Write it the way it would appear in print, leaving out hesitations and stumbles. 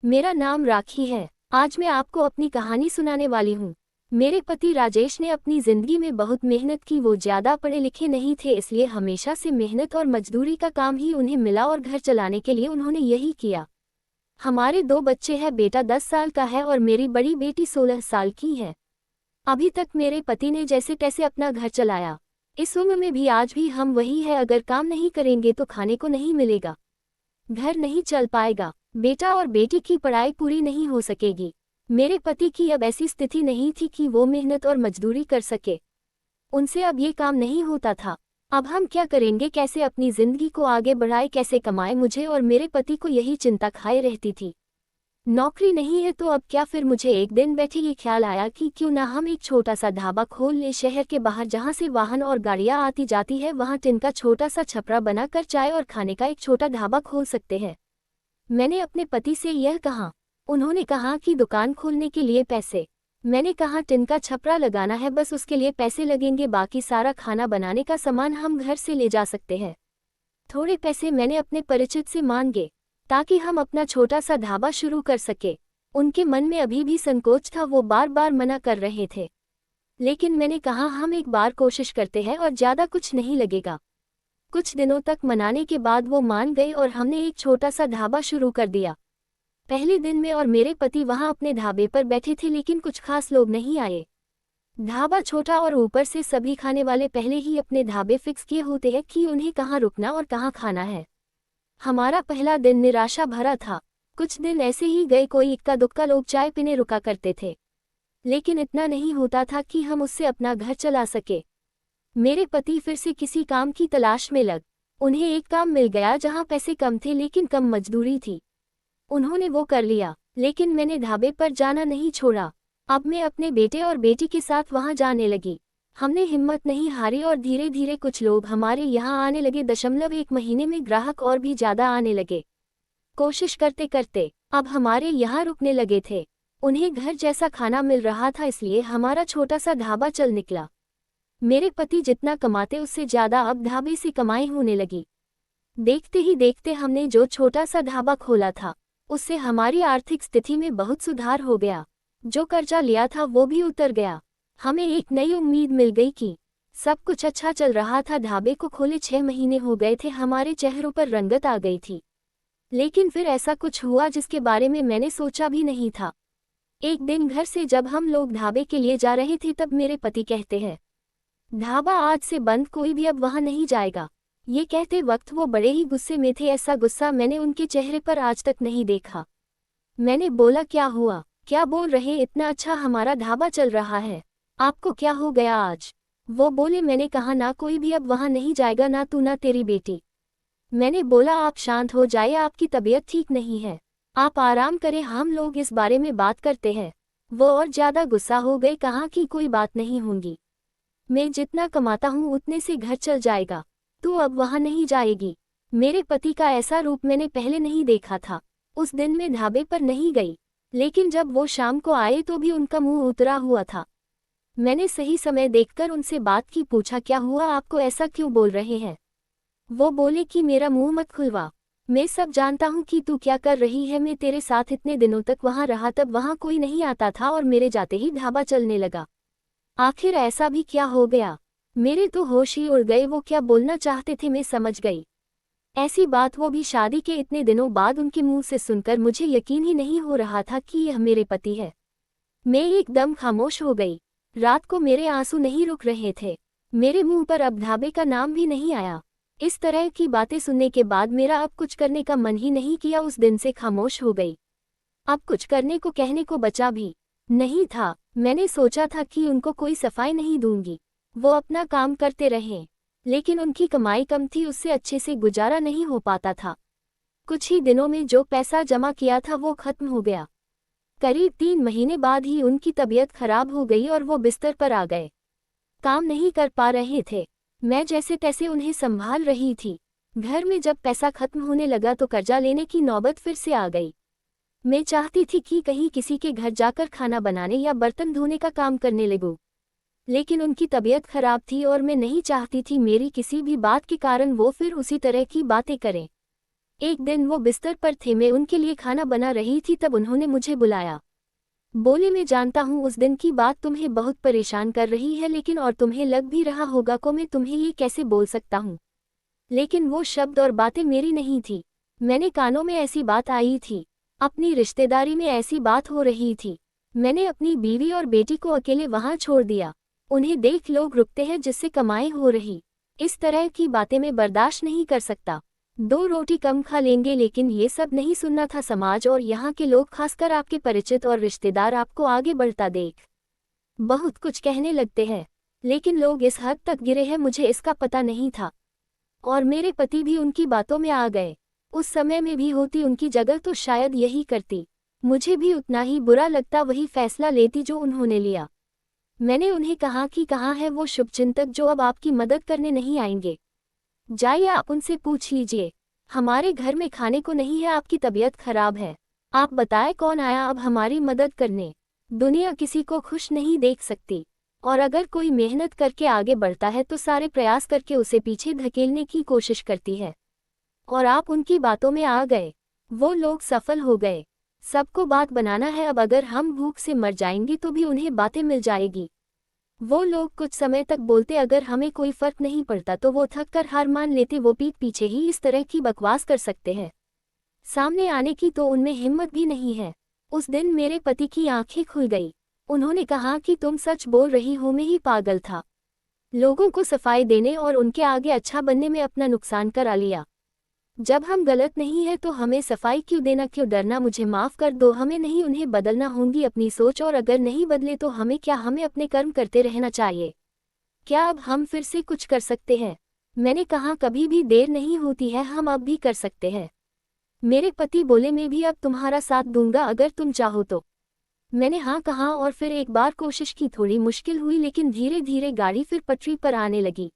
मेरा नाम राखी है। आज मैं आपको अपनी कहानी सुनाने वाली हूँ। मेरे पति राजेश ने अपनी जिंदगी में बहुत मेहनत की। वो ज्यादा पढ़े लिखे नहीं थे, इसलिए हमेशा से मेहनत और मजदूरी का काम ही उन्हें मिला और घर चलाने के लिए उन्होंने यही किया। हमारे 2 बच्चे हैं। बेटा 10 साल का है और मेरी बड़ी बेटी 16 साल की है। अभी तक मेरे पति ने जैसे तैसे अपना घर चलाया। इस उम्र में भी आज भी हम वही है। अगर काम नहीं करेंगे तो खाने को नहीं मिलेगा, घर नहीं चल पाएगा, बेटा और बेटी की पढ़ाई पूरी नहीं हो सकेगी। मेरे पति की अब ऐसी स्थिति नहीं थी कि वो मेहनत और मजदूरी कर सके। उनसे अब ये काम नहीं होता था। अब हम क्या करेंगे, कैसे अपनी जिंदगी को आगे बढ़ाए, कैसे कमाए? मुझे और मेरे पति को यही चिंता खाए रहती थी। नौकरी नहीं है तो अब क्या? फिर मुझे एक दिन बैठे ये ख्याल आया कि क्यों ना हम एक छोटा सा ढाबा खोल ले। शहर के बाहर जहाँ से वाहन और गाड़ियाँ आती जाती है, वहाँ टिन का छोटा सा छपरा बनाकर चाय और खाने का एक छोटा ढाबा खोल सकते हैं। मैंने अपने पति से यह कहा। उन्होंने कहा कि दुकान खोलने के लिए पैसे। मैंने कहा टिन का छपरा लगाना है, बस उसके लिए पैसे लगेंगे, बाकी सारा खाना बनाने का सामान हम घर से ले जा सकते हैं। थोड़े पैसे मैंने अपने परिचित से मांगे ताकि हम अपना छोटा सा ढाबा शुरू कर सके। उनके मन में अभी भी संकोच था, वो बार बार मना कर रहे थे। लेकिन मैंने कहा हम एक बार कोशिश करते हैं और ज़्यादा कुछ नहीं लगेगा। कुछ दिनों तक मनाने के बाद वो मान गए और हमने एक छोटा सा ढाबा शुरू कर दिया। पहले दिन मैं और मेरे पति वहां अपने ढाबे पर बैठे थे, लेकिन कुछ खास लोग नहीं आए। ढाबा छोटा और ऊपर से सभी खाने वाले पहले ही अपने ढाबे फिक्स किए होते हैं कि उन्हें कहाँ रुकना और कहाँ खाना है। हमारा पहला दिन निराशा भरा था। कुछ दिन ऐसे ही गए, कोई इक्का दुक्का लोग चाय पीने रुका करते थे, लेकिन इतना नहीं होता था कि हम उससे अपना घर चला सके। मेरे पति फिर से किसी काम की तलाश में लग। उन्हें एक काम मिल गया जहां पैसे कम थे लेकिन कम मजदूरी थी। उन्होंने वो कर लिया, लेकिन मैंने ढाबे पर जाना नहीं छोड़ा। अब मैं अपने बेटे और बेटी के साथ वहां जाने लगी। हमने हिम्मत नहीं हारी और धीरे धीरे कुछ लोग हमारे यहाँ आने लगे। 1 महीने में ग्राहक और भी ज्यादा आने लगे। कोशिश करते करते अब हमारे यहाँ रुकने लगे थे। उन्हें घर जैसा खाना मिल रहा था, इसलिए हमारा छोटा सा ढाबा चल निकला। मेरे पति जितना कमाते उससे ज्यादा अब ढाबे से कमाई होने लगी। देखते ही देखते हमने जो छोटा सा ढाबा खोला था, उससे हमारी आर्थिक स्थिति में बहुत सुधार हो गया। जो कर्जा लिया था वो भी उतर गया। हमें एक नई उम्मीद मिल गई कि सब कुछ अच्छा चल रहा था। ढाबे को खोले 6 महीने हो गए थे, हमारे चेहरों पर रंगत आ गई थी। लेकिन फिर ऐसा कुछ हुआ जिसके बारे में मैंने सोचा भी नहीं था। एक दिन घर से जब हम लोग ढाबे के लिए जा रहे थे, तब मेरे पति कहते हैं, ढाबा आज से बंद, कोई भी अब वहां नहीं जाएगा। ये कहते वक्त वो बड़े ही गुस्से में थे। ऐसा गुस्सा मैंने उनके चेहरे पर आज तक नहीं देखा। मैंने बोला, क्या हुआ, क्या बोल रहे? इतना अच्छा हमारा ढाबा चल रहा है, आपको क्या हो गया आज? वो बोले। मैंने कहा ना, कोई भी अब वहां नहीं जाएगा, ना तू ना तेरी बेटी। मैंने बोला, आप शांत हो जाइए, आपकी तबीयत ठीक नहीं है, आप आराम करें, हम लोग इस बारे में बात करते हैं। वो और ज्यादा गुस्सा हो गए। कहा कि कोई बात नहीं होगी, मैं जितना कमाता हूँ उतने से घर चल जाएगा, तू अब वहां नहीं जाएगी। मेरे पति का ऐसा रूप मैंने पहले नहीं देखा था। उस दिन मैं ढाबे पर नहीं गई, लेकिन जब वो शाम को आए तो भी उनका मुंह उतरा हुआ था। मैंने सही समय देखकर उनसे बात की, पूछा, क्या हुआ, आपको ऐसा क्यों बोल रहे हैं? वो बोले कि मेरा मुंह मत खुलवा, मैं सब जानता हूँ कि तू क्या कर रही है। मैं तेरे साथ इतने दिनों तक वहां रहा, तब वहां कोई नहीं आता था और मेरे जाते ही ढाबा चलने लगा। आखिर ऐसा भी क्या हो गया? मेरे तो होश ही उड़ गए। वो क्या बोलना चाहते थे मैं समझ गई। ऐसी बात वो भी शादी के इतने दिनों बाद उनके मुंह से सुनकर मुझे यकीन ही नहीं हो रहा था कि यह मेरे पति है। मैं एकदम खामोश हो गई। रात को मेरे आंसू नहीं रुक रहे थे। मेरे मुंह पर अब ढाबे का नाम भी नहीं आया। इस तरह की बातें सुनने के बाद मेरा अब कुछ करने का मन ही नहीं किया। उस दिन से खामोश हो गई। अब कुछ करने को कहने को बचा भी नहीं था। मैंने सोचा था कि उनको कोई सफाई नहीं दूंगी, वो अपना काम करते रहें, लेकिन उनकी कमाई कम थी, उससे अच्छे से गुजारा नहीं हो पाता था। कुछ ही दिनों में जो पैसा जमा किया था वो खत्म हो गया। करीब 3 महीने बाद ही उनकी तबीयत खराब हो गई और वो बिस्तर पर आ गए। काम नहीं कर पा रहे थे। मैं जैसे तैसे उन्हें संभाल रही थी। घर में जब पैसा खत्म होने लगा तो कर्जा लेने की नौबत फिर से आ गई। मैं चाहती थी कि कहीं किसी के घर जाकर खाना बनाने या बर्तन धोने का काम करने लगूं, लेकिन उनकी तबीयत खराब थी और मैं नहीं चाहती थी मेरी किसी भी बात के कारण वो फिर उसी तरह की बातें करें। एक दिन वो बिस्तर पर थे, मैं उनके लिए खाना बना रही थी, तब उन्होंने मुझे बुलाया। बोले, मैं जानता हूँ उस दिन की बात तुम्हें बहुत परेशान कर रही है, लेकिन और तुम्हें लग भी रहा होगा को मैं तुम्हें ये कैसे बोल सकता हूँ, लेकिन वो शब्द और बातें मेरी नहीं थी। मैंने कानों में ऐसी बात आई थी, अपनी रिश्तेदारी में ऐसी बात हो रही थी। मैंने अपनी बीवी और बेटी को अकेले वहां छोड़ दिया। उन्हें देख लोग रुकते हैं जिससे कमाई हो रही। इस तरह की बातें मैं बर्दाश्त नहीं कर सकता। 2 रोटी कम खा लेंगे, लेकिन ये सब नहीं सुनना था। समाज और यहाँ के लोग, खासकर आपके परिचित और रिश्तेदार, आपको आगे बढ़ता देख बहुत कुछ कहने लगते हैं, लेकिन लोग इस हद तक गिरे हैं मुझे इसका पता नहीं था। और मेरे पति भी उनकी बातों में आ गए। उस समय में भी होती उनकी जगह तो शायद यही करती। मुझे भी उतना ही बुरा लगता, वही फैसला लेती जो उन्होंने लिया। मैंने उन्हें कहा कि कहाँ है वो शुभचिंतक जो अब आपकी मदद करने नहीं आएंगे। जाइए, आप उनसे पूछ लीजिए। हमारे घर में खाने को नहीं है, आपकी तबीयत खराब है। आप बताएं कौन आया अब हमारी मदद करने। दुनिया किसी को खुश नहीं देख सकती, और अगर कोई मेहनत करके आगे बढ़ता है तो सारे प्रयास करके उसे पीछे धकेलने की कोशिश करती है। और आप उनकी बातों में आ गए। वो लोग सफल हो गए। सबको बात बनाना है। अब अगर हम भूख से मर जाएंगे तो भी उन्हें बातें मिल जाएगी। वो लोग कुछ समय तक बोलते, अगर हमें कोई फर्क नहीं पड़ता तो वो थक कर हार मान लेते। वो पीठ पीछे ही इस तरह की बकवास कर सकते हैं, सामने आने की तो उनमें हिम्मत भी नहीं है। उस दिन मेरे पति की आंखें खुल गई। उन्होंने कहा कि तुम सच बोल रही हो, मैं ही पागल था। लोगों को सफाई देने और उनके आगे अच्छा बनने में अपना नुकसान करा लिया। जब हम गलत नहीं है तो हमें सफाई क्यों देना, क्यों डरना। मुझे माफ़ कर दो, हमें नहीं, उन्हें बदलना होगी अपनी सोच, और अगर नहीं बदले तो हमें क्या, हमें अपने कर्म करते रहना चाहिए। क्या अब हम फिर से कुछ कर सकते हैं? मैंने कहा, कभी भी देर नहीं होती है, हम अब भी कर सकते हैं। मेरे पति बोले, मैं भी अब तुम्हारा साथ दूंगा अगर तुम चाहो तो। मैंने हाँ कहा और फिर एक बार कोशिश की। थोड़ी मुश्किल हुई, लेकिन धीरे धीरे गाड़ी फिर पटरी पर आने लगी।